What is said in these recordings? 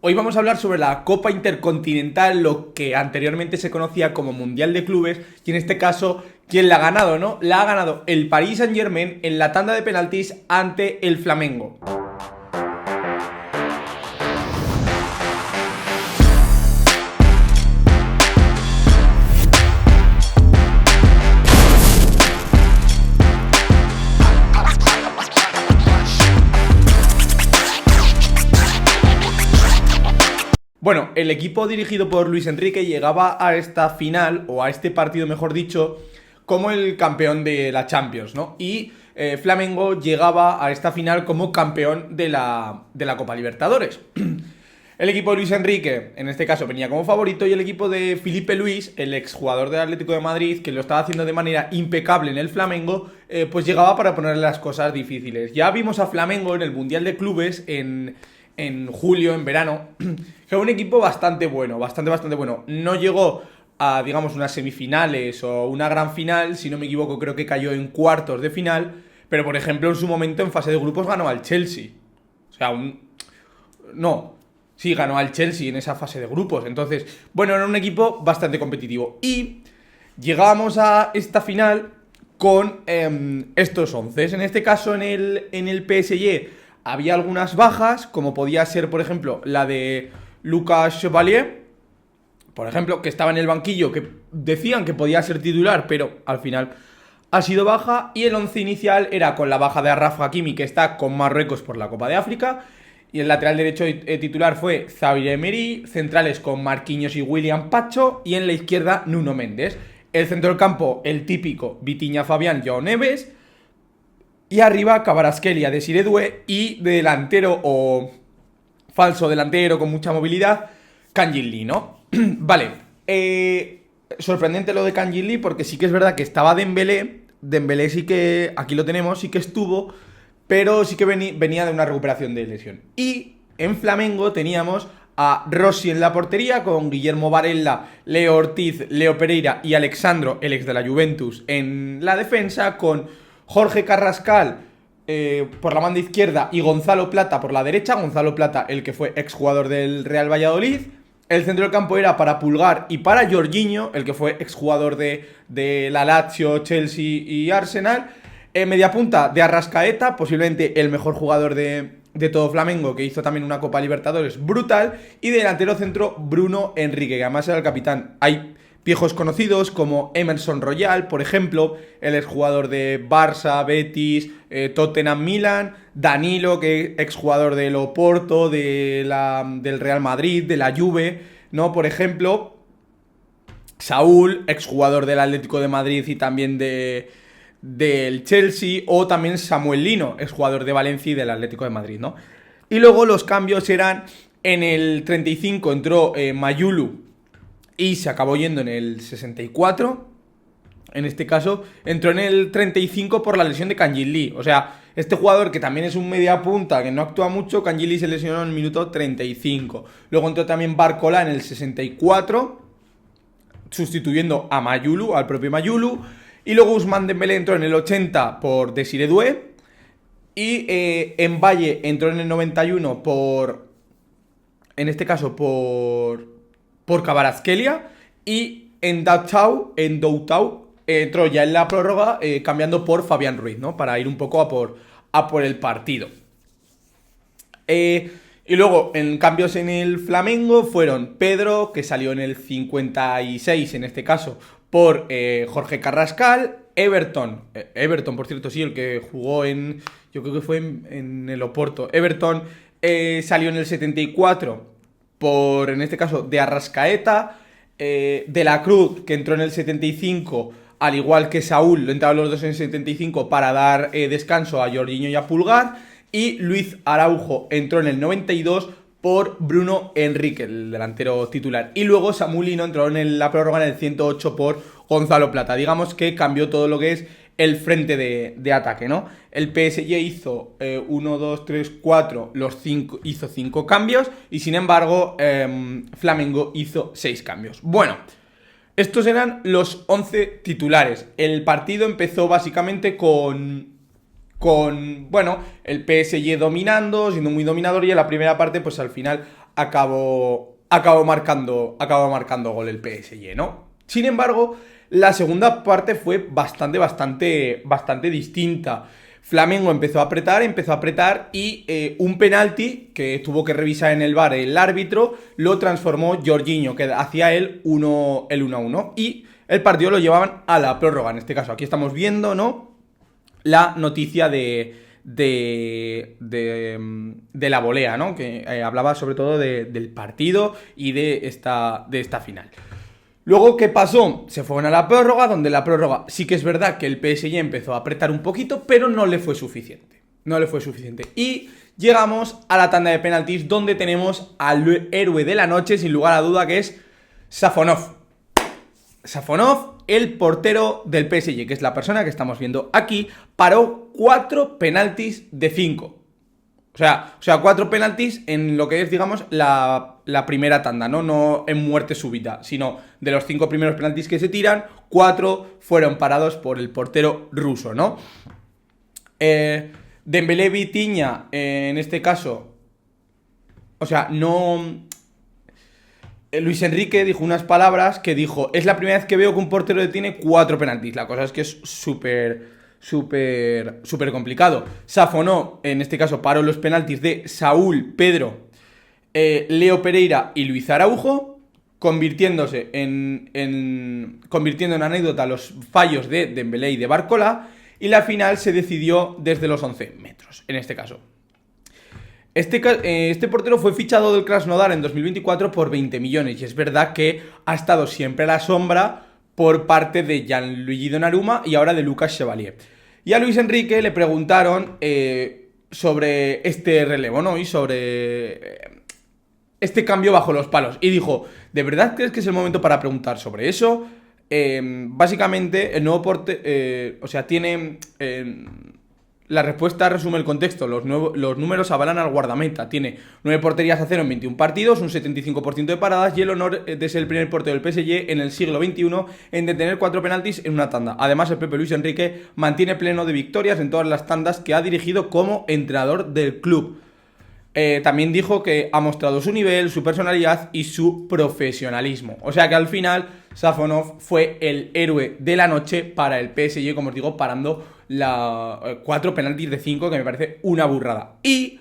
Hoy vamos a hablar sobre la Copa Intercontinental, lo que anteriormente se conocía como Mundial de Clubes, y en este caso, ¿quién la ha ganado, no? La ha ganado el Paris Saint-Germain en la tanda de penaltis ante el Flamengo. Bueno, el equipo dirigido por Luis Enrique llegaba a esta final, o a este partido mejor dicho, como el campeón de la Champions, ¿no? Y Flamengo llegaba a esta final como campeón de la Copa Libertadores. El equipo de Luis Enrique, en este caso, venía como favorito, y el equipo de Filipe Luis, el exjugador del Atlético de Madrid, que lo estaba haciendo de manera impecable en el Flamengo, pues llegaba para ponerle las cosas difíciles. Ya vimos a Flamengo en el Mundial de Clubes en julio, en verano, que era un equipo bastante bueno, bastante bueno. No llegó a, digamos, unas semifinales o una gran final, si no me equivoco, creo que cayó en cuartos de final, pero por ejemplo en su momento en fase de grupos ganó al Chelsea. O sea, sí, ganó al Chelsea en esa fase de grupos. Entonces, bueno, era un equipo bastante competitivo. Y llegábamos a esta final con estos 11. En este caso, en el PSG había algunas bajas, como podía ser, por ejemplo, la de Lucas Chevalier, por ejemplo, que estaba en el banquillo, que decían que podía ser titular, pero al final ha sido baja. Y el 11 inicial era con la baja de Achraf Hakimi, que está con Marruecos por la Copa de África. Y el lateral derecho titular fue Xavier Emery, centrales con Marquinhos y William Pacho, y en la izquierda Nuno Méndez. El centro del campo, el típico Vitinha, Fabián, João Neves. Y arriba, Kvaratskhelia, Desiré Doué, y de delantero o falso delantero con mucha movilidad, Kangin Lee, ¿no? Vale, sorprendente lo de Kangin Lee, porque sí que es verdad que estaba Dembélé sí que, aquí lo tenemos, sí que estuvo, pero sí que venía de una recuperación de lesión. Y en Flamengo teníamos a Rossi en la portería, con Guillermo Varela, Leo Ortiz, Leo Pereira y Alexandro, el ex de la Juventus, en la defensa, con Jorge Carrascal por la banda izquierda y Gonzalo Plata por la derecha. Gonzalo Plata, el que fue exjugador del Real Valladolid. El centro del campo era para Pulgar y para Jorginho, el que fue exjugador de la Lazio, Chelsea y Arsenal. Media punta de Arrascaeta, posiblemente el mejor jugador de todo Flamengo, que hizo también una Copa Libertadores brutal. Y delantero centro Bruno Enrique, que además era el capitán. Hay viejos conocidos como Emerson Royal, por ejemplo, el exjugador de Barça, Betis, Tottenham, Milan. Danilo, que es exjugador del Oporto, del Real Madrid, de la Juve, ¿no? Por ejemplo, Saúl, exjugador del Atlético de Madrid y también del Chelsea, o también Samuel Lino, exjugador de Valencia y del Atlético de Madrid, ¿no? Y luego los cambios eran: en el 35 entró Mayulu, y se acabó yendo en el 64. En este caso, entró en el 35 por la lesión de Kangin Lee. O sea, este jugador que también es un media punta, que no actúa mucho, Kangin Lee se lesionó en el minuto 35. Luego entró también Barcola en el 64, sustituyendo a Mayulu, al propio Mayulu. Y luego Ousmane Dembélé entró en el 80 por Desiré Doué. Y en Valle entró en el 91 en este caso, por Kvaratskhelia. Y en Doutau entró ya en la prórroga, cambiando por Fabián Ruiz, ¿no? Para ir un poco a por el partido. Y luego, en cambios en el Flamengo, fueron Pedro, que salió en el 56, en este caso, por Jorge Carrascal. Everton, por cierto, sí, el que jugó yo creo que fue en el Oporto. Everton salió en el 74 por, en este caso, de Arrascaeta. De la Cruz, que entró en el 75, al igual que Saúl, lo entraron los dos en el 75 para dar descanso a Jorginho y a Pulgar. Y Luis Araujo entró en el 92 por Bruno Enrique, el delantero titular. Y luego Samuel Lino entró en la prórroga en el 108 por Gonzalo Plata. Digamos que cambió todo lo que es el frente de ataque, ¿no? El PSG hizo 1, 2, 3, 4, hizo 5 cambios, y sin embargo Flamengo hizo 6 cambios. Bueno, estos eran los 11 titulares. El partido empezó básicamente con bueno, el PSG dominando, siendo muy dominador, y en la primera parte, pues al final acabó marcando gol el PSG, ¿no? Sin embargo, la segunda parte fue bastante distinta. Flamengo empezó a apretar y un penalti que tuvo que revisar en el VAR el árbitro lo transformó Jorginho, que hacía el 1-1. Y el partido lo llevaban a la prórroga. En este caso, aquí estamos viendo, ¿no?, la noticia de la volea, ¿no?, que hablaba sobre todo del partido y de esta final. Luego, ¿qué pasó? Se fueron a la prórroga, donde la prórroga sí que es verdad que el PSG empezó a apretar un poquito, pero no le fue suficiente. Y llegamos a la tanda de penaltis, donde tenemos al héroe de la noche, sin lugar a duda, que es Safonov. Safonov, el portero del PSG, que es la persona que estamos viendo aquí, paró 4 penaltis de 5. O sea, 4 penaltis en lo que es, digamos, la primera tanda, ¿no? No en muerte súbita, sino de los 5 primeros penaltis que se tiran, 4 fueron parados por el portero ruso, ¿no? Dembélé, Vitinha, en este caso, o sea, no... Luis Enrique dijo unas palabras que dijo: es la primera vez que veo que un portero detiene 4 penaltis. La cosa es que es súper complicado. Safonov, en este caso, paró los penaltis de Saúl, Pedro, Leo Pereira y Luis Araujo, convirtiendo en anécdota los fallos de Dembélé y de Barcola, y la final se decidió desde los 11 metros, en este caso. Este portero fue fichado del Krasnodar en 2024 por 20 millones, y es verdad que ha estado siempre a la sombra por parte de Gianluigi Donnarumma y ahora de Lucas Chevalier. Y a Luis Enrique le preguntaron sobre este relevo, ¿no?, y sobre este cambio bajo los palos. Y dijo: ¿de verdad crees que es el momento para preguntar sobre eso? Básicamente, el nuevo portero... tiene... la respuesta resume el contexto. Los números avalan al guardameta. Tiene 9 porterías a 0 en 21 partidos, un 75% de paradas y el honor de ser el primer portero del PSG en el siglo XXI en detener 4 penaltis en una tanda. Además, el Pepe Luis Enrique mantiene pleno de victorias en todas las tandas que ha dirigido como entrenador del club. También dijo que ha mostrado su nivel, su personalidad y su profesionalismo. O sea que al final Safonov fue el héroe de la noche para el PSG, como os digo, parando 4 penaltis de 5, que me parece una burrada. Y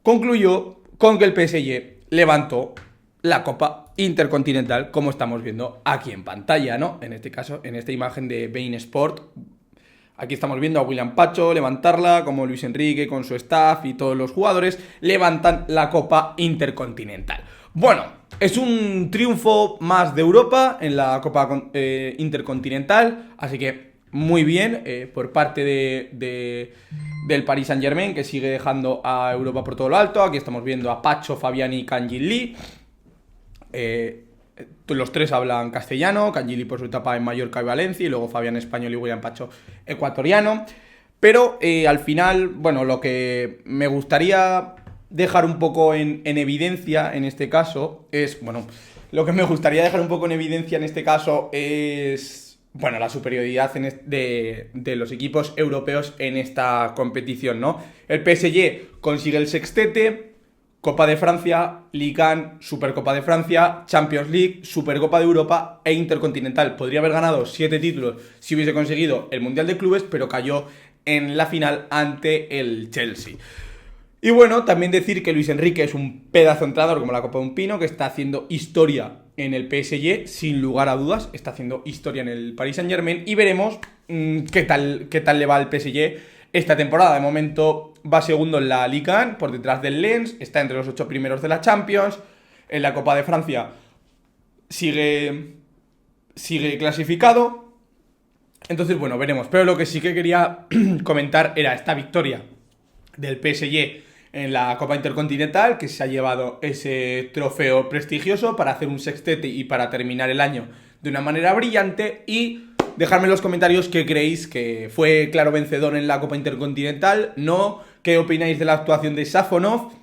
concluyó con que el PSG levantó la Copa Intercontinental, como estamos viendo aquí en pantalla, ¿no? En este caso, en esta imagen de beIN Sport. Aquí estamos viendo a William Pacho levantarla, como Luis Enrique con su staff y todos los jugadores levantan la Copa Intercontinental. Bueno, es un triunfo más de Europa en la Copa Intercontinental, así que muy bien por parte del Paris Saint-Germain, que sigue dejando a Europa por todo lo alto. Aquí estamos viendo a Pacho, Fabiani y Kangin Lee. Los tres hablan castellano, Kangin Lee por su etapa en Mallorca y Valencia, y luego Fabián español y William Pacho ecuatoriano. Pero al final, bueno, lo que me gustaría dejar un poco en evidencia en este caso es, bueno, la superioridad de los equipos europeos en esta competición, ¿no? El PSG consigue el sextete: Copa de Francia, Ligue 1, Supercopa de Francia, Champions League, Supercopa de Europa e Intercontinental. Podría haber ganado 7 títulos si hubiese conseguido el Mundial de Clubes, pero cayó en la final ante el Chelsea. Y bueno, también decir que Luis Enrique es un pedazo entrenador como la copa de un pino, que está haciendo historia en el PSG, sin lugar a dudas, está haciendo historia en el Paris Saint-Germain, y veremos qué tal le va al PSG esta temporada. De momento va segundo en la Ligue 1, por detrás del Lens, está entre los 8 primeros de la Champions. En la Copa de Francia sigue clasificado. Entonces, bueno, veremos. Pero lo que sí que quería comentar era esta victoria del PSG en la Copa Intercontinental, que se ha llevado ese trofeo prestigioso para hacer un sextete y para terminar el año de una manera brillante. Y dejadme en los comentarios qué creéis, que fue claro vencedor en la Copa Intercontinental, no, qué opináis de la actuación de Safonov,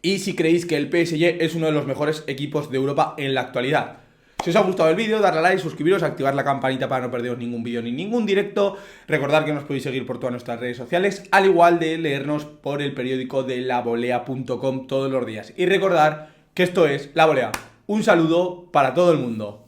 y si creéis que el PSG es uno de los mejores equipos de Europa en la actualidad. Si os ha gustado el vídeo, darle a like, suscribiros, activar la campanita para no perderos ningún vídeo ni ningún directo. Recordad que nos podéis seguir por todas nuestras redes sociales, al igual de leernos por el periódico de lavolea.com todos los días. Y recordad que esto es La Volea. Un saludo para todo el mundo.